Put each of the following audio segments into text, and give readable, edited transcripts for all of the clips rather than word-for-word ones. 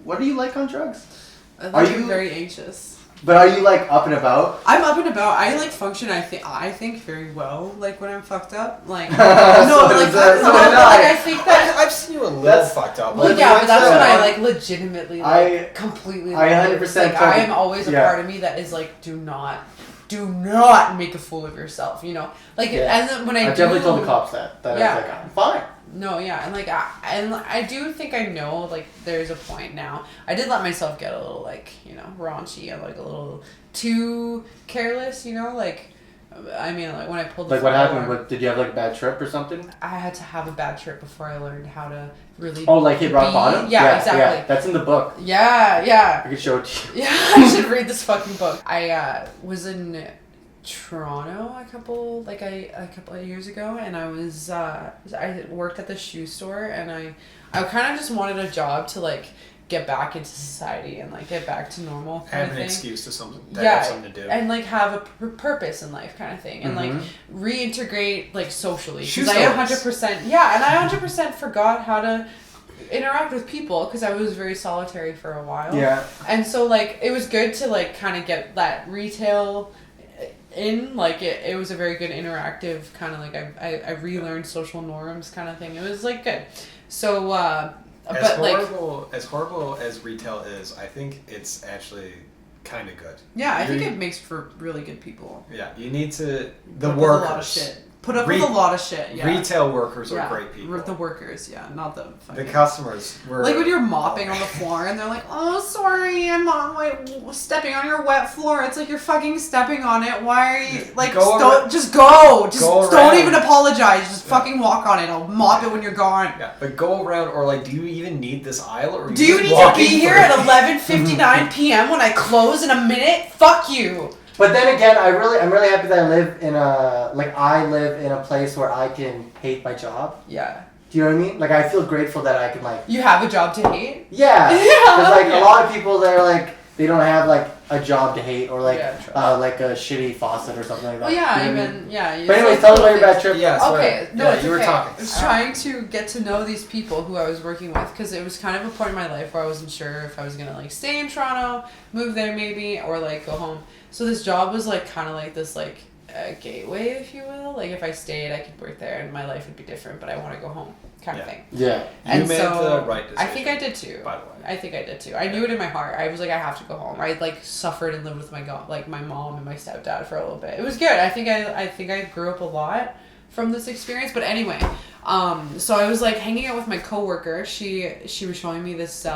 What do you like on drugs? Are you very anxious? But are you like up and about? I'm up and about. I like function. I think very well. Like when I'm fucked up. Like I think that I've seen you a little fucked up. Well, yeah, but that's when I like legitimately like completely. I 100% like I am always a part of me that is like, do not make a fool of yourself. You know, like and then when I definitely told the cops that I was like, I'm fine. No, yeah, and like I do think I know like there's a point now. I did let myself get a little like, you know, raunchy and like a little too careless, you know, like I mean like when I pulled the like what happened? What, did you have like a bad trip or something? I had to have a bad trip before I learned how to really like hit rock bottom? Yeah, exactly. Yeah, that's in the book. Yeah. I could show it to you. Yeah, I should read this fucking book. I was in Toronto a couple of years ago, and I worked at the shoe store, and I kind of just wanted a job to like get back into society and like get back to normal kind of thing. Have an excuse to something to do, and like have a purpose in life kind of thing, and like reintegrate like socially. Shoe Because I 100% forgot how to interact with people because I was very solitary for a while. Yeah. And so like it was good to like kind of get that retail in, like it was a very good interactive kind of like I relearned social norms kind of thing. It was like good. So as horrible as retail is, I think it's actually kind of good. Yeah, I think it makes for really good people. Yeah, you need to Put up with a lot of shit. Yeah. Retail workers are great people. The workers, not the fucking... The customers were... Like when you're mopping on the floor and they're like, oh, sorry, I'm stepping on your wet floor. It's like you're fucking stepping on it. Why are you... Like, just go. Just don't even apologize. Just fucking walk on it. I'll mop it when you're gone. Yeah, but go around, or like, do you even need this aisle? Or do you need to be here at 11:59 p.m. when I close in a minute? Fuck you. But then again, I'm really happy that I live in a place where I can hate my job. Yeah. Do you know what I mean? Like, I feel grateful that I can like... You have a job to hate? Yeah. Because like a lot of people, they're like, they don't have like a job to hate or like like a shitty faucet or something like that. Well, yeah, you know yeah. But anyways, tell me about your bad trip. Yeah. Okay. No, it's you were okay. talking. I was trying to get to know these people who I was working with because it was kind of a point in my life where I wasn't sure if I was gonna like stay in Toronto, move there maybe, or like go home. So this job was like kind of like this like a gateway, if you will. Like if I stayed, I could work there and my life would be different, but I want to go home, kind of thing. Yeah. And you made the right decision. I think I did too. By the way. I think I did too. I knew it in my heart. I was like, I have to go home. I like suffered and lived with my mom and my stepdad for a little bit. It was good. I think I grew up a lot from this experience. But anyway, so I was like hanging out with my coworker. She was showing me this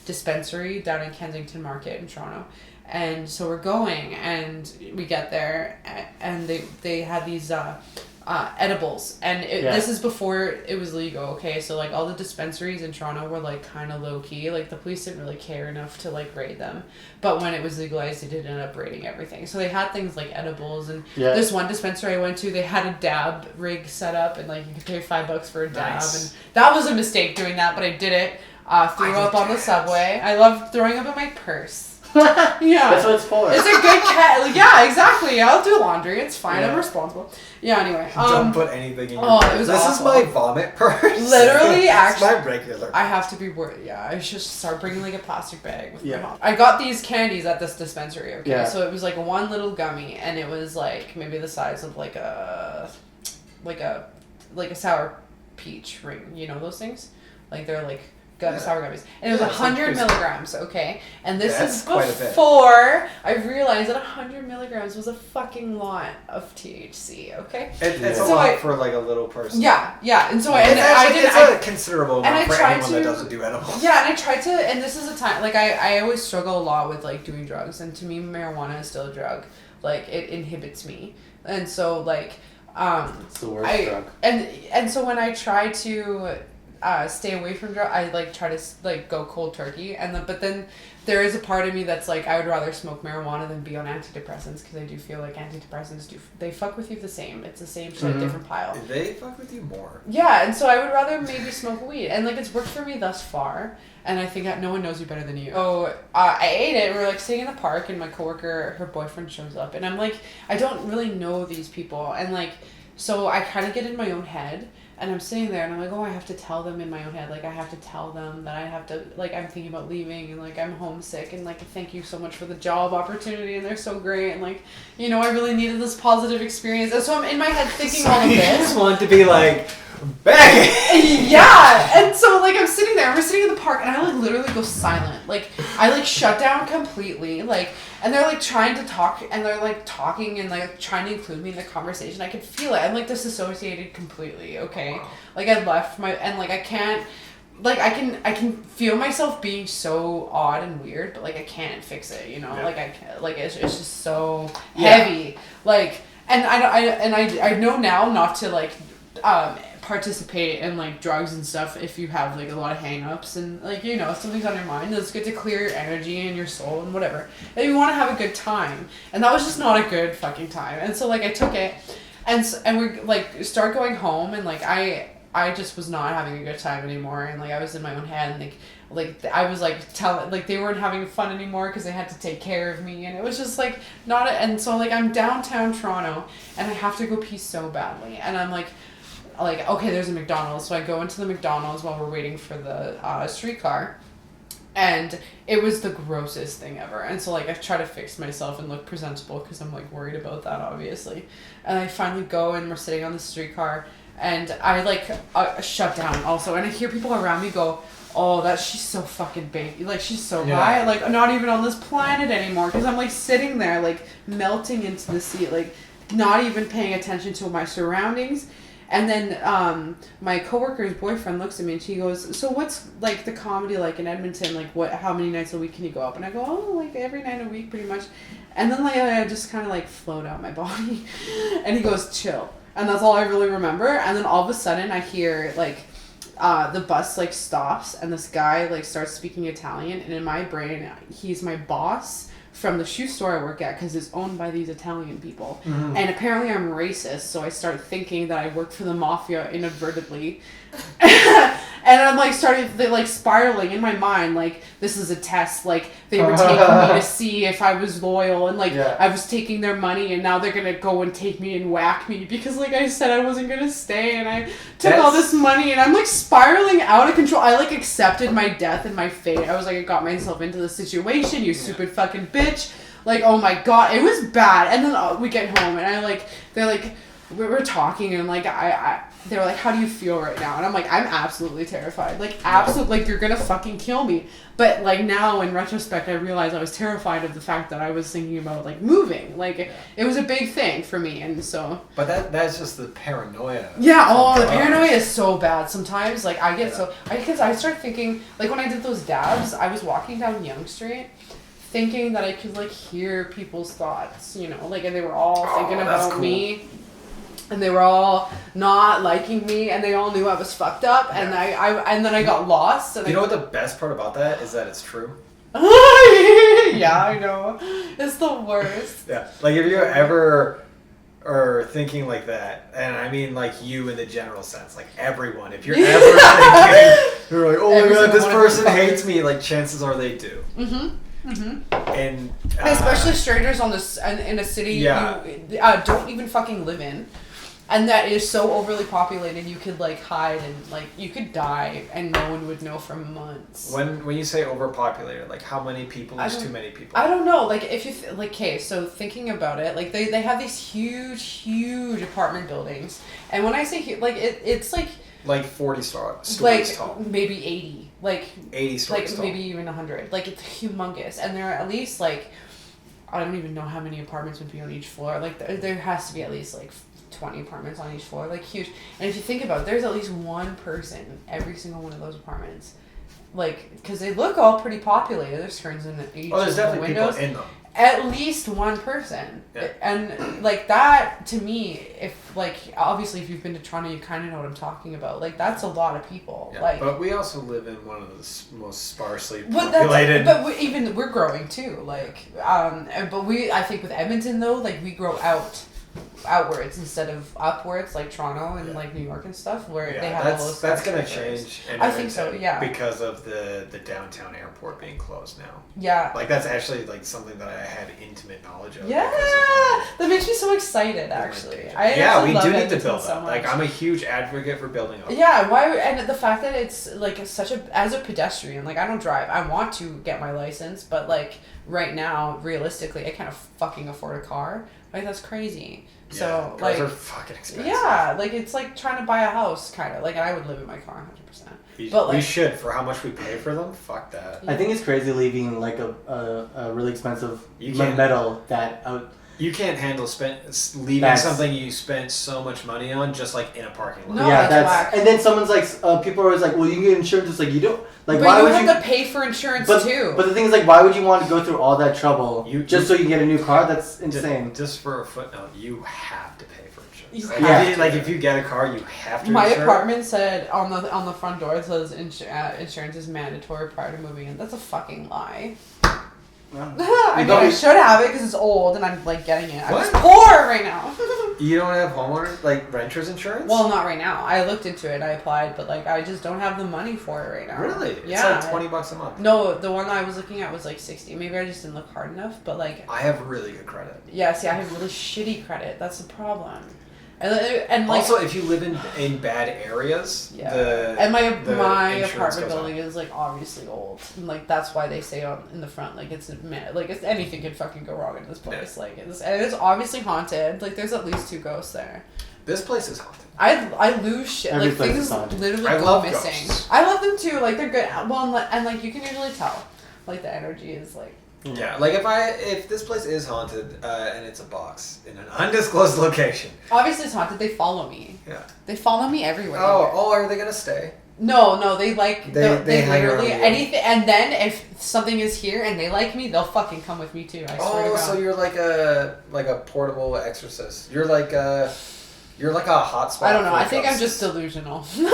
dispensary down in Kensington Market in Toronto. And so we're going, and we get there, and they had these edibles, and this is before it was legal. Okay, so like all the dispensaries in Toronto were like kind of low key. Like the police didn't really care enough to like raid them, but when it was legalized, they did end up raiding everything. So they had things like edibles, and this one dispensary I went to, they had a dab rig set up, and like you could pay $5 for a dab, and that was a mistake doing that, but I did it. Threw up on the subway. I love throwing up in my purse. Yeah. That's what it's for. It's a good cat. Yeah, exactly. I'll do laundry. It's fine. I'm responsible. Yeah, anyway. Don't put anything in your purse. It was This awful. is my vomit purse. Literally, actually. It's my regular. I have to be worried. Yeah, I should start bringing like a plastic bag with my mom. I got these candies at this dispensary, okay? Yeah. So it was like one little gummy, and it was like maybe the size of like a sour peach ring. You know those things? Like they're like... sour gummies. And it was 100 milligrams, okay? And this is before I realized that 100 milligrams was a fucking lot of THC, okay? It's a lot for like a little person. Yeah. And so it's a considerable amount for anyone that doesn't do edibles. Yeah, and I tried to, and this is a time, like I always struggle a lot with like doing drugs, and to me marijuana is still a drug. Like it inhibits me. And so like, it's the worst drug. And so when I try to stay away from drugs, I like try to like go cold turkey, but then there is a part of me that's like I would rather smoke marijuana than be on antidepressants because I do feel like antidepressants they fuck with you the same. It's the same shit, different pile. They fuck with you more. Yeah, and so I would rather maybe smoke weed, and like it's worked for me thus far, and I think that no one knows you better than you. So I ate it. We were like sitting in the park, and my coworker, her boyfriend shows up, and I'm like, I don't really know these people, and like, so I kind of get in my own head. And I'm sitting there and I'm like, oh, I have to tell them in my own head. Like, I have to tell them that I have to, like, I'm thinking about leaving and, like, I'm homesick and, like, thank you so much for the job opportunity and they're so great. And, like, you know, I really needed this positive experience. And so I'm in my head thinking all of You this. just want to be like, back. Yeah. And so, like, I'm sitting there. We're sitting in the park and I, like, literally go silent. Like, I, like, shut down completely. Like, and they're, like, trying to talk and they're, like, talking and, like, trying to include me in the conversation. I could feel it. I'm, like, disassociated completely, okay? Like, I left my, and, like, I can't, like, I can feel myself being so odd and weird, but, like, I can't fix it, you know? Yeah. Like, I can't, like, it's just so heavy. Like, and I know now not to, like, participate in, like, drugs and stuff if you have, like, a lot of hang-ups and, like, you know, if something's on your mind. It's good to clear your energy and your soul and whatever. And you want to have a good time. And that was just not a good fucking time. And so, like, I took it and we, like, start going home and, like, I just was not having a good time anymore. And, like, I was in my own head and, like I was, like, like, they weren't having fun anymore because they had to take care of me. And it was just, like, not and so, like, I'm downtown Toronto and I have to go pee so badly. And I'm, like, okay, there's a McDonald's. So I go into the McDonald's while we're waiting for the streetcar. And it was the grossest thing ever. And so, like, I try to fix myself and look presentable because I'm, like, worried about that, obviously. And I finally go and we're sitting on the streetcar. And I, like, shut down also. And I hear people around me go, oh, she's so fucking big. Like, she's so high. Like, not even on this planet anymore. Because I'm, like, sitting there, like, melting into the seat. Like, not even paying attention to my surroundings. And then my coworker's boyfriend looks at me and she goes, so what's, like, the comedy like in Edmonton? Like, how many nights a week can you go up? And I go, oh, like, every night a week pretty much. And then, like, I just kind of, like, float out my body. And he goes, chill. And that's all I really remember. And then all of a sudden I hear, like, the bus, like, stops and this guy, like, starts speaking Italian. And in my brain, he's my boss from the shoe store I work at because it's owned by these Italian people. Mm-hmm. And apparently I'm racist, so I start thinking that I work for the mafia inadvertently. And I'm, like, started, like, spiraling in my mind, like, this is a test, like, they were taking me to see if I was loyal, and, like, I was taking their money, and now they're gonna go and take me and whack me, because, like, I said I wasn't gonna stay, and I took all this money, and I'm, like, spiraling out of control. I, like, accepted my death and my fate. I was like, I got myself into this situation, you stupid fucking bitch. Like, oh my god, it was bad. And then we get home, and they're like, we were talking, and, like, they were like, how do you feel right now? And I'm like, I'm absolutely terrified. Like, absolutely, like, you're gonna fucking kill me. But, like, now, in retrospect, I realized I was terrified of the fact that I was thinking about, like, moving. Like, it was a big thing for me, and so... But that's just the paranoia. Yeah, the paranoia is so bad. Sometimes, like, I get because I start thinking, like, when I did those dabs, I was walking down Yonge Street, thinking that I could, like, hear people's thoughts, you know? Like, and they were all thinking about me. And they were all not liking me, and they all knew I was fucked up, and and then I got lost. And you know what the best part about that is that it's true? Yeah, I know. It's the worst. Yeah, like, if you ever are thinking like that, and I mean, like, you in the general sense, like, everyone, if you're ever thinking, you're like, oh my god, this person hates me, like, chances are they do. Mm-hmm. Mm-hmm. And especially strangers in a city you don't even fucking live in. And that is so overly populated, you could, like, hide and, like, you could die and no one would know for months. When you say overpopulated, like, how many people is too many people? I don't know. Like, if you, like, okay, so thinking about it, like, they have these huge apartment buildings. And when I say, like, it's, like... Like 40 stories like, tall. Maybe 80. Like... 80 stories tall. Maybe even 100. Like, it's humongous. And there are at least, like... I don't even know how many apartments would be on each floor. Like, there has to be at least, like... 20 apartments on each floor, like, huge. And if you think about it, there's at least one person in every single one of those apartments, like, because they look all pretty populated. There's screens in each there's of the definitely windows. people in them. At least one person. Yeah. And, like, that, to me, if, like, obviously if you've been to Toronto, you kind of know what I'm talking about. Like, that's a lot of people. Yeah, like, but we also live in one of the most sparsely populated. populated. But we're growing too. Like, but I think with Edmonton though, like, we grow out outwards instead of upwards, like Toronto and like New York and stuff, where they have all those. That's gonna change. I think so. Yeah. Because of the downtown airport being closed now. Yeah. Like that's actually like something that I had intimate knowledge of. Yeah. That makes me so excited. Actually, we do need to build so up. Like I'm a huge advocate for building up. Yeah. Why? And the fact that it's like as a pedestrian, like I don't drive. I want to get my license, but like right now, realistically, I can't fucking afford a car. Like that's crazy. Yeah, so cars like are fucking expensive. Yeah, like it's like trying to buy a house, kind of. Like I would live in my car 100%. But like, we should for how much we pay for them. Fuck that. I think it's crazy leaving like a really expensive metal that out. You can't handle leaving something you spent so much money on just like in a parking lot. No, yeah, that's whack. And then someone's like, people are always like, well, you can get insurance. It's like you don't. Like, but why you would have to pay for insurance too. But the thing is, like, why would you want to go through all that trouble just so you can get a new car? That's insane. Just for a footnote, you have to pay for insurance. If you get a car, you have to. My apartment said on the front door it says insurance is mandatory prior to moving in. That's a fucking lie. I mean, I should have it because it's old and I'm like getting it. I'm just poor right now. You don't have homeowners like renters insurance? Well, not right now. I looked into it. I applied, but like I just don't have the money for it right now. Really? Yeah. It's like $20 a month. No, the one I was looking at was like 60. Maybe I just didn't look hard enough. But like I have really good credit. Yeah. See, I have really shitty credit. That's the problem. And like, also, if you live in bad areas, and my apartment building is like obviously old, and like that's why they say in the front like it's anything could fucking go wrong in this place. Like it's obviously haunted. Like there's at least 2 ghosts there. This place is haunted. I lose shit. Every like things literally go missing. Ghosts. I love them too. Like they're good. Well, and like you can usually tell, like the energy is like. Yeah, like if this place is haunted and it's a box in an undisclosed location. Obviously it's haunted. They follow me. Yeah. They follow me everywhere. Oh, are they gonna stay? No, they like they literally hang anything. And then if something is here and they like me, they'll fucking come with me too. I swear to God. So you're like a portable exorcist. You're like a hotspot. I don't know. I think I'm just delusional. You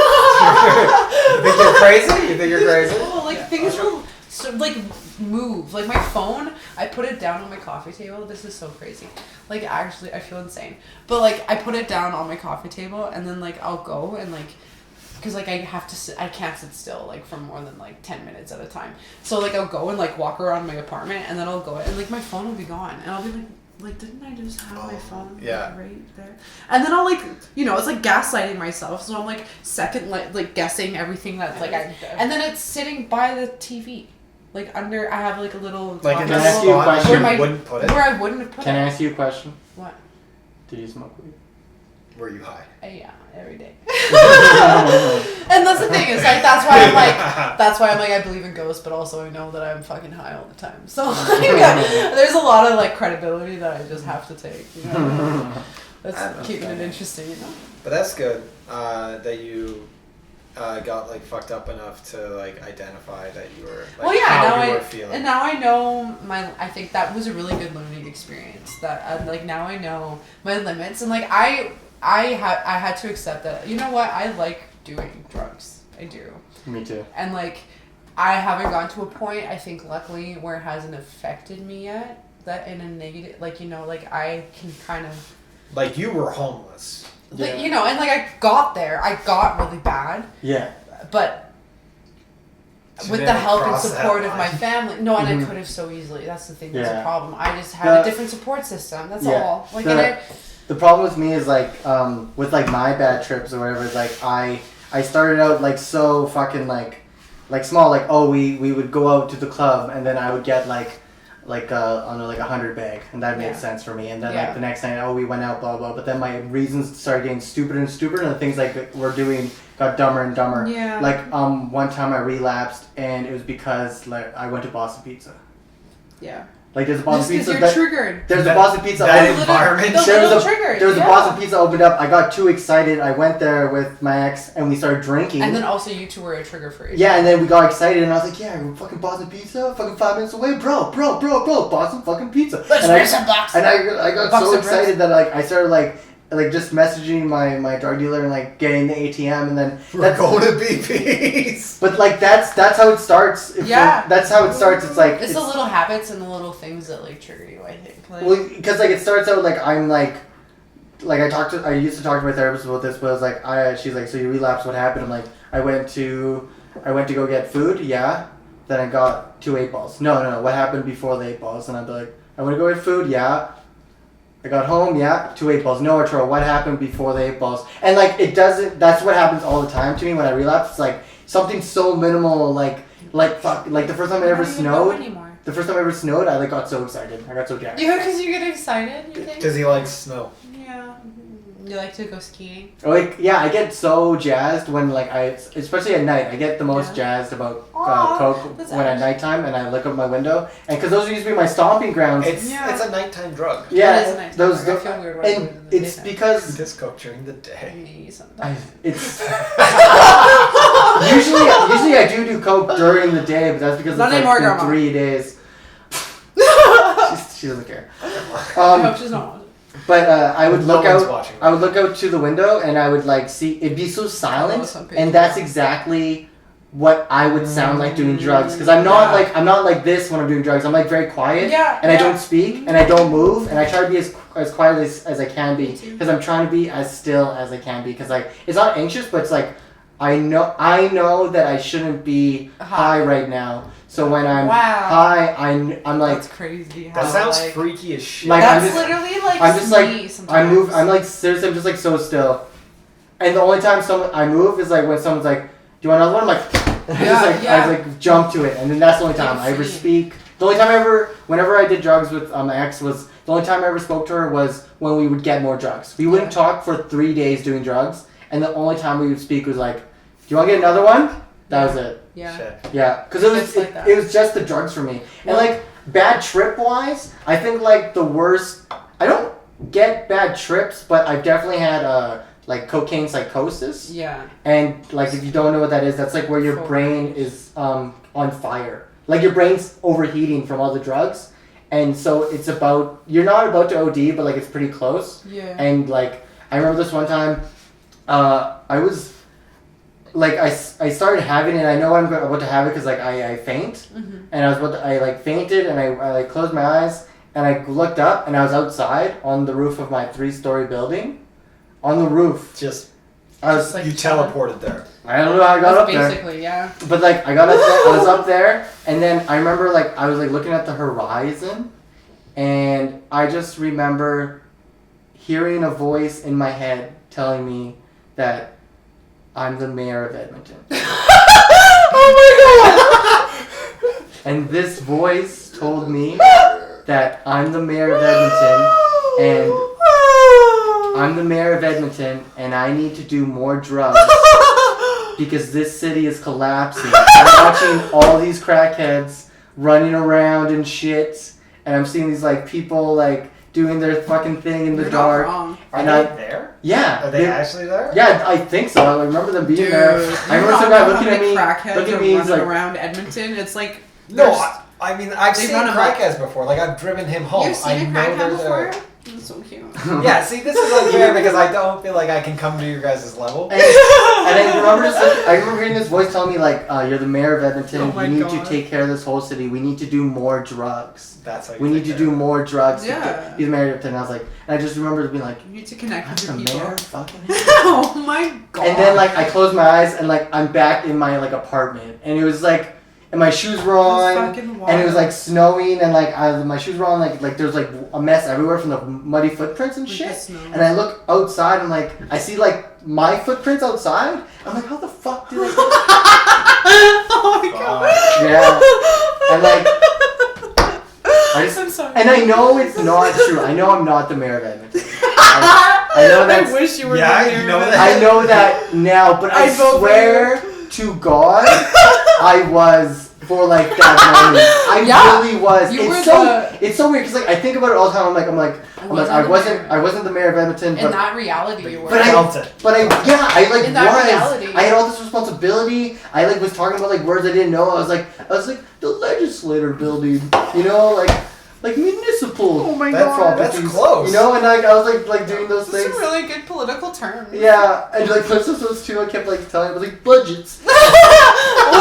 think you're crazy? You think you're crazy? Well, like things will like move. Like my phone, I put it down on my coffee table. This is so crazy. Like actually, I feel insane. But like I put it down on my coffee table and then like I'll go and like. Because like I can't sit still like for more than like 10 minutes at a time. So like I'll go and like walk around my apartment and then I'll go and like my phone will be gone and I'll be like didn't I just have my phone right there? And then I'll like it's like gaslighting myself. So I'm like like guessing everything that's like and then it's sitting by the TV. Like under I have like a little like can I ask you a question? where I wouldn't put it. Where I wouldn't have put it. Can I ask you a question? What? Did you smoke weed? Were you high? Yeah, every day. And that's the thing is like that's why I'm like I believe in ghosts, but also I know that I'm fucking high all the time. So like, there's a lot of like credibility that I just have to take. You know, that's keeping it interesting. You know. But that's good that you got like fucked up enough to like identify that you were like how you were feeling. And now I know I think that was a really good learning experience. That like now I know my limits and like I had to accept that, you know what, I like doing drugs. I do. Me too. And like, I haven't gotten to a point, I think luckily, where it hasn't affected me yet, that in a negative, like, like I can kind of. Like you were homeless. Like, and like I got really bad. Yeah. But with the help and support of my family. No, and I could have so easily. That's the thing, that's a problem. I just had a different support system, that's all. Like, the problem with me is like with like my bad trips or whatever is like I started out like so fucking like small, like we would go out to the club and then I would get like on like 100 bag and that made sense for me, and then like the next night we went out blah blah, but then my reasons started getting stupider and stupider and the things like we're doing got dumber and dumber. Like one time I relapsed and it was because like I went to Boston Pizza. Like there's a Boston Pizza. You're triggered. There's a Boston Pizza. That environment. There was a Boston Pizza opened up. I got too excited. I went there with my ex and we started drinking. And then also you two were a trigger for each. Yeah, and then we got excited and I was like, yeah, fucking Boston Pizza, fucking 5 minutes away, bro, Boston fucking Pizza. Let's make some boxes. And I got so excited that like I started like just messaging my drug dealer and like getting the ATM and then we're going to BP's. But like that's how it starts. That's how it starts. It's like it's the little habits and the little things that like trigger you. I think. Like, well, because like it starts out like I'm like I used to talk to my therapist about this, but I was like, she's like, so you relapsed, what happened? I'm like, I went to go get food, yeah. Then I got 2 8-balls. No, what happened before the 8-balls? And I'd be like, I went to go get food, yeah. I got home, yeah, 2 8-balls. No, Arturo, what happened before the 8-balls? And like, that's what happens all the time to me when I relapse. It's like, something so minimal, like the first time it ever snowed. The first time I ever snowed, I like got so excited. I got so jacked. Yeah, because you get excited, you think? Because he likes snow. Yeah. You like to go skiing? Like, yeah, I get so jazzed when, like, especially at night, I get the most jazzed about Coke when at nighttime, and I look up my window, and because those used to be my stomping grounds. It's a nighttime drug. Yeah, it is a nighttime drug. I feel weird when I do it in the it's daytime. because Just Coke during the day. Me sometimes. it's usually I do Coke during the day, but that's because Not it's like anymore, been Grandma. 3 days. She doesn't care. I hope she's not watching. But I would No look one's out. watching. I would look out to the window, and I would like see. It'd be so silent, some and pictures. that's exactly what I would sound like doing drugs. Because I'm not like this when I'm doing drugs. I'm like very quiet, Yeah, and I don't speak, and I don't move, and I try to be as quiet as I can be, Me too. because I'm trying to be as still as I can be. Because like it's not anxious, but it's like I know that I shouldn't be high right now. So when I'm high, I'm like. That's crazy. That how, sounds like, freaky as shit. Like, That's I'm just- literally like I'm just me like sometimes. I move. I'm like seriously. I'm just like so still. And the only time I move is like when someone's like, "Do you want another one?" I'm like, I like jump to it, and then that's the only time I ever speak. The only time whenever I did drugs with my ex, was the only time I ever spoke to her was when we would get more drugs. We wouldn't talk for 3 days doing drugs, and the only time we would speak was like, "Do you want to get another one?" That was it. Yeah. Shit. Yeah, because it was It's like that. it was just the drugs for me. And like bad trip wise, I think like the worst. I don't get bad trips, but I've definitely had like cocaine psychosis. Yeah. And like if you don't know what that is, that's like where your So brain is on fire. Like your brain's overheating from all the drugs, and so it's you're not about to OD, but like it's pretty close. Yeah. And like I remember this one time, I was. Like I started having it. I know I'm about to have it because like I faint, and I like fainted, and I like closed my eyes, and I looked up, and I was outside on the roof of my 3-story building, on the roof. I was like you teleported there. I don't know how I got up there, basically, yeah. but like I got up there. I was up there, and then I remember like I was like looking at the horizon, and I just remember hearing a voice in my head telling me that I'm the mayor of Edmonton. Oh my god! And this voice told me that I'm the mayor of Edmonton, and I'm the mayor of Edmonton, and I need to do more drugs because this city is collapsing. I'm watching all these crackheads running around and shit, and I'm seeing these like people like doing their fucking thing in the You're dark. Not wrong. Are And they there? Yeah. Are they actually there? Yeah, I think so. I remember them being Dude, there. I remember some guy looking at me. Crackheads Looking are at me, he's running like, around Edmonton. It's like No, I mean I've They seen run 'em up. crackheads before. Like I've driven him home. You've seen I a know crackhead they're before? there. That's so cute. Yeah, see, this is unfair because I don't feel like I can come to your guys' level. And I remember hearing this voice telling me like, "You're the mayor of Edmonton. Oh my you need God. to take care of this whole city. We need to do more drugs. That's how you We need to take do care of more drugs." Yeah. To be the mayor of Edmonton. And I was like, and I just remember being like, You need to connect "I'm with the your people. mayor, fucking." Oh my god. And then like I closed my eyes and like I'm back in my like apartment, and it was like, and my shoes were on, fucking and it was wild. like snowing, and like my shoes were on, like there's like a mess everywhere from the muddy footprints and With shit. the snow. And I look outside, and like I see like my footprints outside. I'm like, how the fuck did I? Oh my god. Yeah. And like I just, I'm sorry. and I know it's not true. I know I'm not the mayor of Edmonton. I know I that's. wish you were Yeah, the mayor you know of that. I know that now, but I I'd vote for swear to God, I was for like that moment. I Yeah, really was. you were It's so weird because like I think about it all the time. I'm like I wasn't the mayor of Edmonton, In but that reality, you were. But I Felt it. I like In that was. reality. I had all this responsibility. I like was talking about like words I didn't know. I was like the legislator building, you know, like municipal. Oh my That's god. That's things, close. You know, and like I was like doing those Those things. are really good political terms. Yeah, and like those two, I kept like telling them like budgets. What's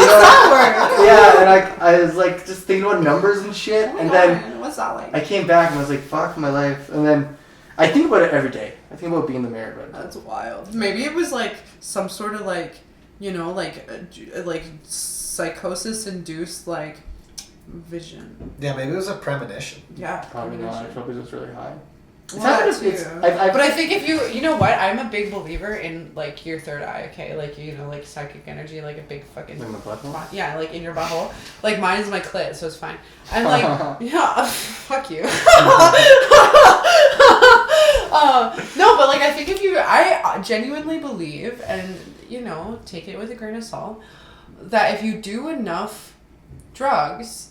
that word? Yeah, and I was like just thinking about numbers and shit, Oh my and God, then what's that like? I came back and I was like, fuck my life, and then I think about it every day. I think about being in the mirror, but That's wild. Maybe it was like some sort of like, you know, like psychosis induced like vision. Yeah, maybe it was a premonition. Yeah, probably not. premonition. Probably just really high. It's Well, happened. that It's, too. I've, But I think if you know what, I'm a big believer in like your third eye. Okay, like you know, like psychic energy, like a big fucking in my butthole. yeah, like in your butthole. Like mine's my clit, so it's fine. And like yeah, fuck you. No, but like I think if you, I genuinely believe, and you know, take it with a grain of salt, that if you do enough drugs.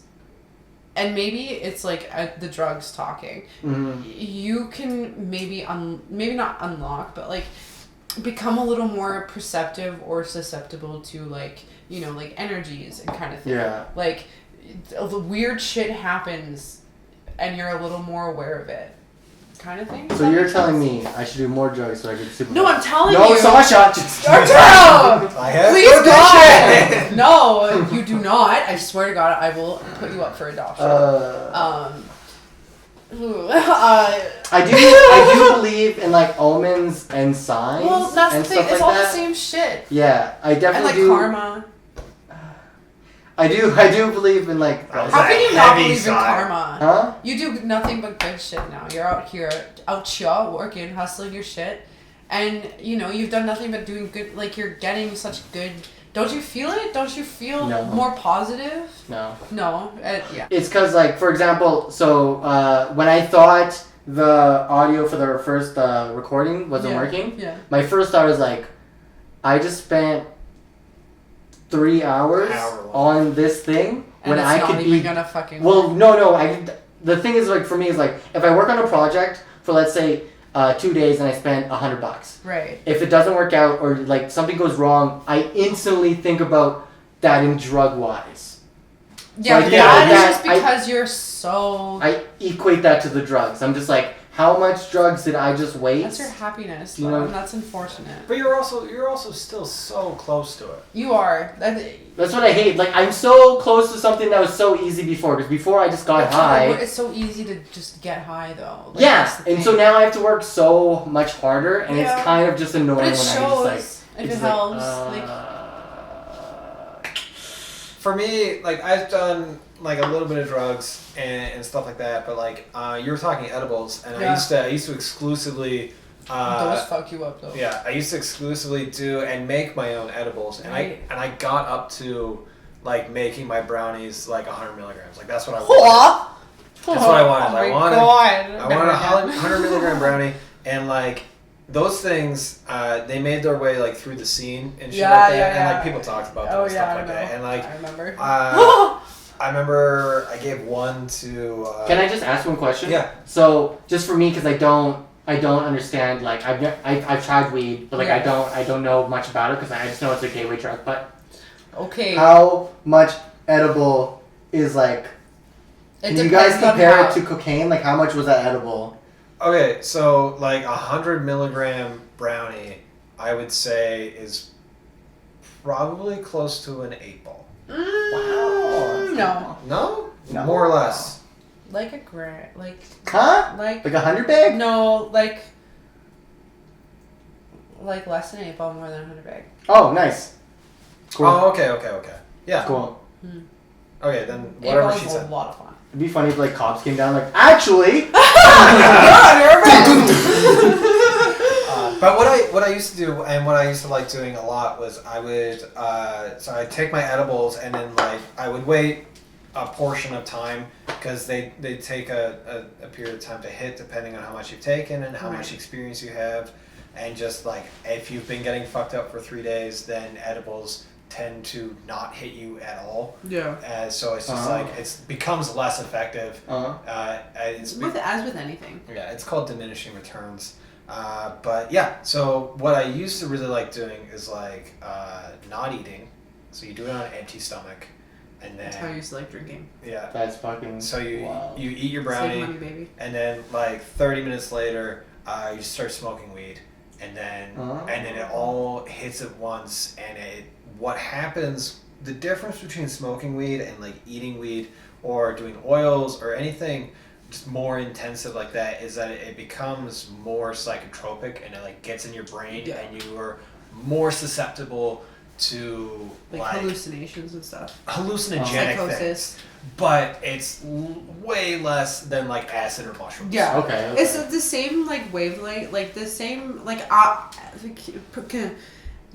And maybe it's like the drugs talking. Mm-hmm. You can maybe maybe not unlock, but like become a little more perceptive or susceptible to like, you know, like energies and kind of thing. Yeah. Like the weird shit happens, and you're a little more aware of it, kind of thing. Does So that you're make telling sense? me I should do more drugs so I can super. No, I'm telling No, you. Sasha. Just... Arturo! I have Please no God! addiction. No, you do not. I swear to God, I will put you up for adoption. I do believe in like omens and signs. Well, that's the and thing. stuff It's like all that. the same shit. Yeah, I And definitely like do. karma. I do believe in like. That was How a can you not heavy believe in sigh. karma? Huh? You do nothing but good shit now. You're out here working, hustling your shit, and you know you've done nothing but doing good. Like you're getting such good. Don't you feel it? Don't you feel No. more positive? No. No. Yeah. It's because like for example, so when I thought the audio for the first recording wasn't working, Yeah. my first thought was like, I just spent 3 hours Hour long. on this thing And when it's I not could even be. gonna fucking. Well, no. The thing is like for me is like if I work on a project for let's say 2 days and I spend $100. Right. If it doesn't work out or like something goes wrong, I instantly think about that in drug wise. Yeah, I but think that is that just because you're so. I equate that to the drugs. I'm just like, how much drugs did I just waste? That's your happiness, You though, know- and that's unfortunate. But you're also still so close to it. You are. That's what I hate. Like I'm so close to something that was so easy before. Because before I just got high. It's so easy to just get high, though. Like, Yeah, that's the and so thing. now I have to work so much harder, and Yeah. it's kind of just annoying But it when shows I if just like. it it's helps. For me, like I've done like a little bit of drugs and stuff like that, but like you were talking edibles, and Yeah. I used to exclusively. Those fuck you up, though. Yeah, I used to exclusively do and make my own edibles, and Right. I got up to like making my brownies like 100 milligrams. Like that's what I wanted. What? That's what I wanted. Oh I my wanted. God. I wanted a 100 milligram brownie, and like those things, they made their way like through the scene and shit Yeah, like that, yeah, and yeah. like people talked about them Oh and yeah, stuff I like know. that, and like I remember. I remember I gave one to. Can I just ask one question? Yeah. So just for me, because I don't understand. Like I've tried weed, but like Yeah. I don't know much about it because I just know it's a gateway drug. But Okay. how much edible is like? It Can you guys depends on compare how- it to cocaine? Like how much was that edible? Okay, so like 100 milligram brownie, I would say is probably close to an 8-ball. No. No? No. More or less. Like a gram. Like. Huh? Like. Like 100 bag? No, like. Like less than 8-ball, more than 100 bag. Oh, nice. Cool. Oh, okay. Yeah. Cool. Okay, then 8 whatever ball she is said. a lot of fun. It'd be funny if like cops came down like actually. But what I used to do and what I used to like doing a lot was I would so I'd take my edibles and then like I would wait a portion of time because they take a period of time to hit depending on how much you've taken and how Right. much experience you have, and just like if you've been getting fucked up for 3 days, then edibles tend to not hit you at all. Yeah. So it's just Oh. like it becomes less effective. Uh-huh. As with anything. Yeah, it's called diminishing returns. But yeah, so what I used to really like doing is like not eating. So you do it on an empty stomach, and then That's how I used to like drinking. yeah. That's fucking. So you wow. you eat your Save brownie, money, baby. and then like 30 minutes later, you start smoking weed, and then Oh. it all hits at once. And what happens? The difference between smoking weed and like eating weed or doing oils or anything, just more intensive like that is that it becomes more psychotropic and it like gets in your brain and you are more susceptible to like hallucinations and stuff. Hallucinogenic Psychosis. things. But it's way less than like acid or mushrooms. Yeah. Okay. It's the same like wavelength, like the same like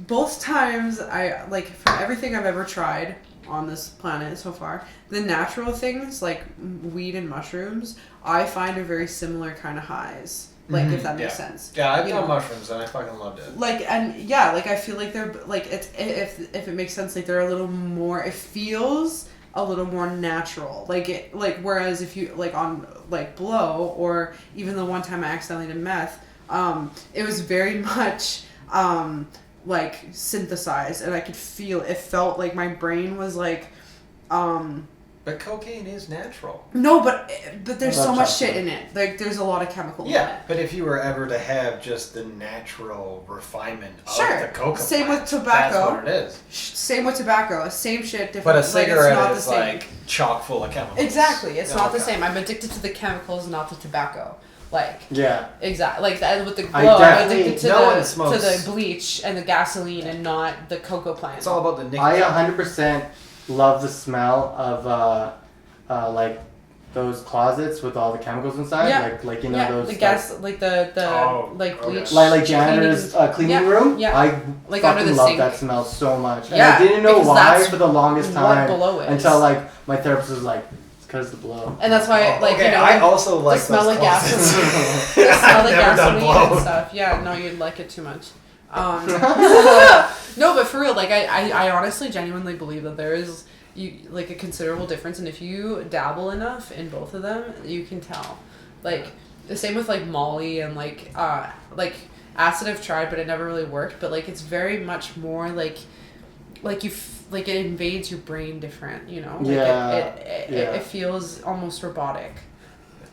both times I like from everything I've ever tried on this planet so far, the natural things like weed and mushrooms, I find are very similar kind of highs. Like if that makes sense. Yeah, I've done mushrooms and I fucking loved it. Like and yeah, like I feel like they're like it's if it makes sense, like they're a little more. It feels a little more natural. Like it like whereas if you like on like blow or even the one time I accidentally did meth, it was very much like synthesized and I could feel it felt like my brain was like But cocaine is natural. no, but there's so much chocolate. shit in it. Like there's a lot of chemical in Yeah, it. but if you were ever to have just the natural refinement of Sure. the coca Same plant, with tobacco. That's what it is. Same with tobacco. Same shit, different. But a like, cigarette it's not is the same. like chock full of chemicals. Exactly, it's not the Okay. same. I'm addicted to the chemicals, not the tobacco. Like Yeah. exactly, like that with the I glow. I'm definitely- addicted to no one the smokes. bleach and the gasoline and not the cocoa plant. It's all about the nicotine. I 100% love the smell of like those closets with all the chemicals inside. Yeah. Like you know yeah, those the gas, like the like okay. bleach, like janitor's cleaning Yeah, room. yeah. I Like under fucking the love sink. that smell so much. And Yeah, I didn't know because why that's for the longest what time blow is. until like my therapist was like, it's because the blow. And that's why, like okay, you know, I also like the smell those of gasoline, closets. the smell I've of never done gasoline and blow. stuff. Yeah, no, you'd like it too much. No, but for real, like I honestly, genuinely believe that there is like a considerable difference, and if you dabble enough in both of them, you can tell. Like the same with like Molly and like acid I've tried, but it never really worked. But like it's very much more like like it invades your brain different, you know. Like Yeah, it feels almost robotic,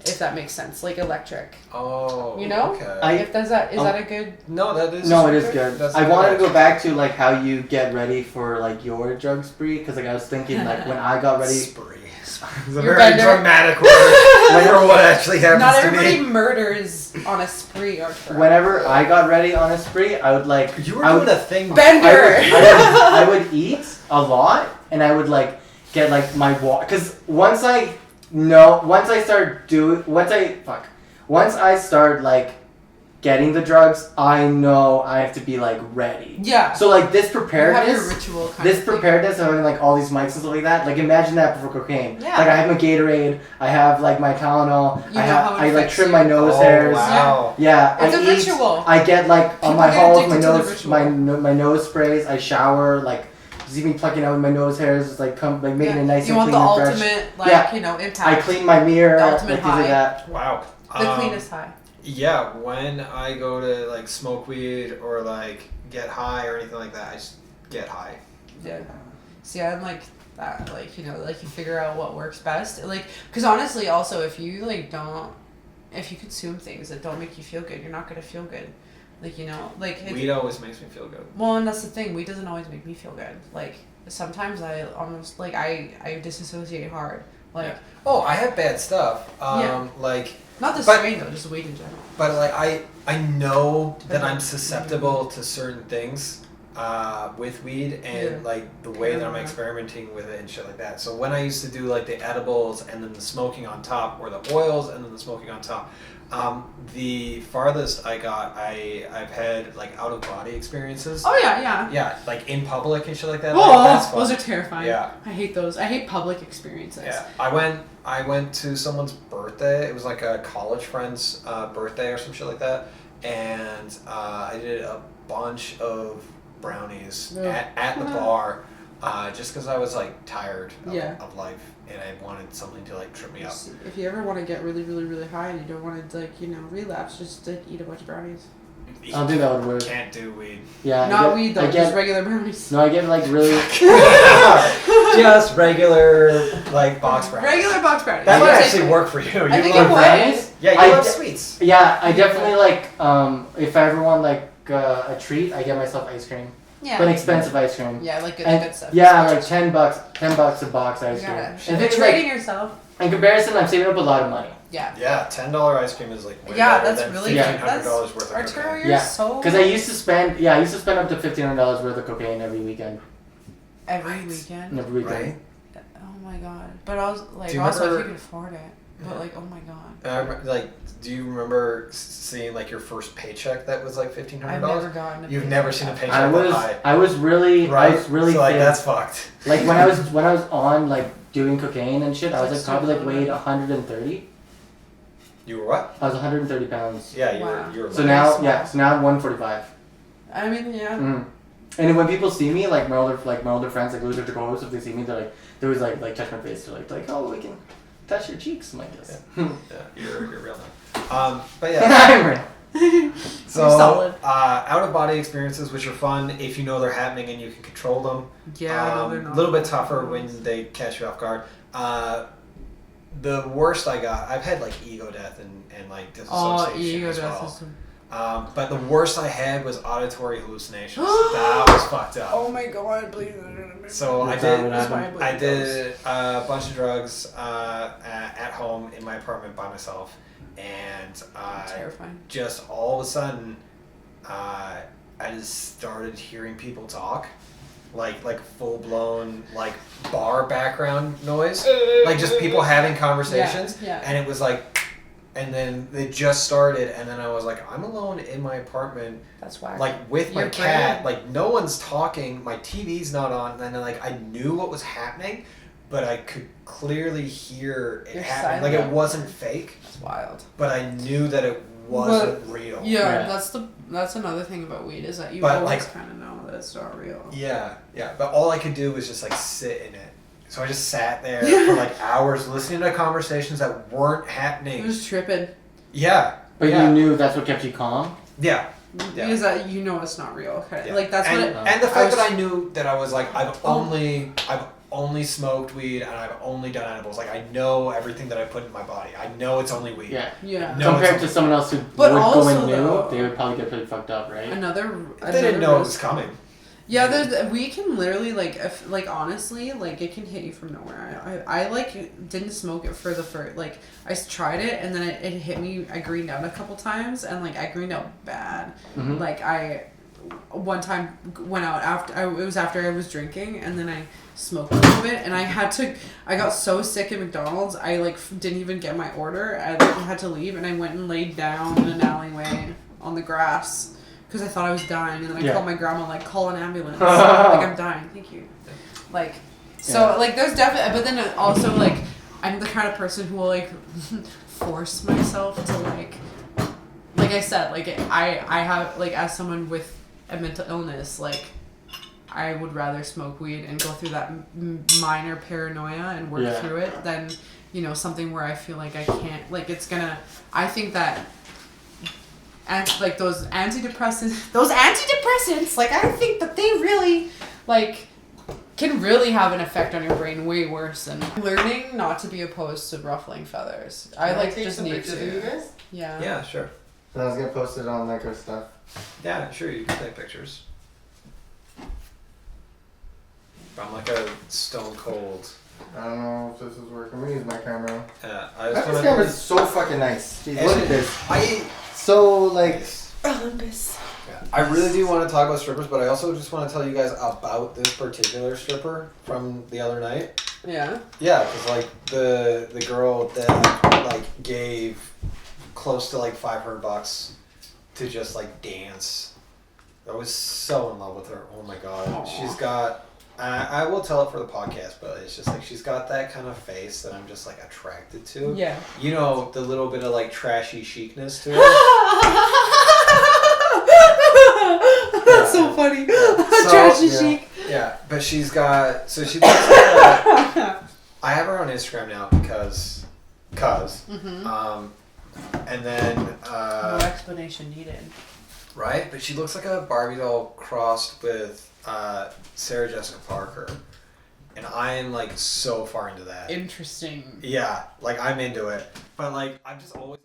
if that makes sense, like electric. Oh, You know? Okay. If is that a good? No, that is. No, it is good. That's I good. wanted to go back to like how you get ready for like your drug spree because like I was thinking like when I got ready. Spree. It's a Your very bender. dramatic word for what actually happens Not to everybody me. murders on a spree, Arthur. Whenever I got ready on a spree, I would like You were I doing would, a thing. Bender. I would eat a lot and I would like get like my because once I start like getting the drugs, I know I have to be like ready. Yeah. So like this You have your preparedness, ritual kind this of thing. preparedness of having like all these mics and stuff like that. Like imagine that before cocaine. Yeah. Like I have my Gatorade, I have like my Tylenol, You I know have how it I like affects trim you. my nose Oh, hairs. wow. Yeah, It's I a eat, ritual. I get like on People my get halls, my addicted to the nose, ritual. my nose sprays. I shower like. See me plucking out my nose hairs, just like making it nice You and want the clean and fresh. ultimate, like Yeah. you know, impact. I clean my mirror, The like ultimate things like high. that. Wow. the cleanest high. Yeah, when I go to like smoke weed or like get high or anything like that, I just get high. Yeah. See, I'm like that. Like you know, like you figure out what works best. Like, because honestly, also if you if you consume things that don't make you feel good, you're not gonna feel good. Like you know, like Weed always makes me feel good. well, and that's the thing. Weed doesn't always make me feel good. Like sometimes I almost like I disassociate hard. Like Yeah. Oh, I have bad stuff. Yeah. Like, not the But- strain though, just weed in general. but like I know that I'm susceptible to certain things with weed and Yeah. like the way that I'm Yeah. experimenting with it and shit like that. So when I used to do like the edibles and then the smoking on top, or the oils and then the smoking on top, the farthest I got, I've had like out of body experiences. Oh yeah. Yeah, like in public and shit like that. Oh, Like, that's fun. those are terrifying. Yeah. I hate those. I hate public experiences. Yeah, I went to someone's birthday. It was like a college friend's birthday or some shit like that, and I did a bunch of brownies Ugh. at the bar, just because I was like tired Yeah. of life and I wanted something to like trip me up. If you ever want to get really, really, really high and you don't want to like relapse, just like eat a bunch of brownies. I don't think that would work. Can't do weed. Yeah, Not weed though, I just get, regular brownies. no, I get like really. Just regular like box brownies. Regular box brownies. That I might would say actually so. work for you. I You think love it would. brownies? Yeah, you I love de- sweets. Yeah, I definitely like if I ever want like a treat, I get myself ice cream, Yeah. but expensive ice cream. Yeah, like good, And good stuff. yeah, like $10 a box ice You cream. gotta. And If the you're thing is, treating like, yourself. in comparison, I'm saving up a lot of money. Yeah. Yeah, $10 ice cream is like way Yeah, better that's than really $1,500 that's worth of Arturo, cocaine. you're Yeah, so because I used to spend up to $1,500 worth of cocaine every weekend. every weekend. Every weekend. Right? Oh my god. But I was like, Do you also if remember- you could afford it. But like, oh my god. Like, do you remember seeing like your first paycheck that was like $1,500? I've never gotten a You've paycheck never like seen a that. paycheck I that was high, I was really right? I was really so like thin. that's fucked. Like when I was on like doing cocaine and shit, I was like That's probably so like weighed funny. 130. You were what? I was 130 pounds. Yeah, you Wow. were. You were. So Very now small. yeah, so now I'm 145. I mean, yeah. Mm. And when people see me, like my older friends, like Loser to co-host, if they see me, they're like they always like touch my face. They're like oh, we can touch your cheeks. I'm like this. Yeah, you're real now. But yeah. I'm real. So solid. out of body experiences, which are fun if you know they're happening and you can control them. Yeah, no, they're not. A little bit tougher when they catch you off guard. The worst I got, I've had like ego death and like Oh, dissociation ego as death well. is. But the worst I had was auditory hallucinations. That was fucked up. Oh my god, please. So I Is that did. what That's why happened? I I did a bunch of drugs at home in my apartment by myself, and Terrifying. just all of a sudden, I just started hearing people talk, like full blown like bar background noise, like just people having conversations, Yeah. and it was like. And then they just started, and then I was like, I'm alone in my apartment, That's whack. like with my Your cat, brain. like no one's talking, my TV's not on, and then like I knew what was happening, but I could clearly hear it You're happening. Like it silent. wasn't fake, That's wild. but I knew that it wasn't real. Yeah, Yeah. that's another thing about weed is that you But, always like- kind of know that it's not real. Yeah, but all I could do was just like sit in it. So I just sat there for like hours listening to conversations that weren't It happening. was tripping. Yeah. But yeah. you knew that's what kept you calm. Yeah. Because that you know it's not real. Okay. Yeah. Like that's and, what it, and the fact was- that I knew that I was like I've only smoked weed and I've only done edibles. Like I know everything that I put in my body. I know it's only weed. Yeah. Yeah. No, Compared it's- to someone else who But would go also, and knew, though- they would probably get pretty fucked up, right? Another. If they didn't know it was risk- coming. Yeah, there's we can literally like if like honestly like it can hit you from nowhere. I like didn't smoke it for the first like I tried it and then it hit me. I greened out a couple times and like I greened out bad. Mhm. Like I one time went out after it was after I was drinking and then I smoked a little bit and I got so sick at McDonald's I like didn't even get my order. I like, had to leave and I went and laid down in an alleyway on the grass. Because I thought I was dying, and then I Yeah. called my grandma, like, call an ambulance. Like, I'm dying, thank you. Like, so, Yeah. like, there's definitely, but then also, like, I'm the kind of person who will, like, force myself to, like I said, like, I have, like, as someone with a mental illness, like, I would rather smoke weed and go through that minor paranoia and work Yeah. through it than, you know, something where I feel like I can't, like, it's gonna, I think that and like those antidepressants, like I think that they really like can really have an effect on your brain way worse than learning not to be opposed to ruffling feathers. I like just need to. guys? Yeah. Yeah, sure. I was gonna post it on like our stuff. Yeah, sure. You can take pictures. I'm like a stone cold. I don't know if this is working. I'm gonna use my camera. I This just want camera's so fucking nice. Jeez, look at this. I So like, Olympus. I really do want to talk about strippers, but I also just want to tell you guys about this particular stripper from the other night. Yeah. Yeah, because like the girl that like gave close to like $500 to just like dance. I was so in love with her. Oh my god, Aw. she's got. I will tell it for the podcast, but it's just like she's got that kind of face that I'm just like attracted to. Yeah. You know, the little bit of like trashy chicness to her. That's so funny. Trashy yeah. chic. Yeah, but she's got. So she looks like I have her on Instagram now because. Mm-hmm. And then. No explanation needed. Right? But she looks like a Barbie doll crossed with Sarah Jessica Parker. And I am like so far into that. Interesting. Yeah, like I'm into it. But like I've just always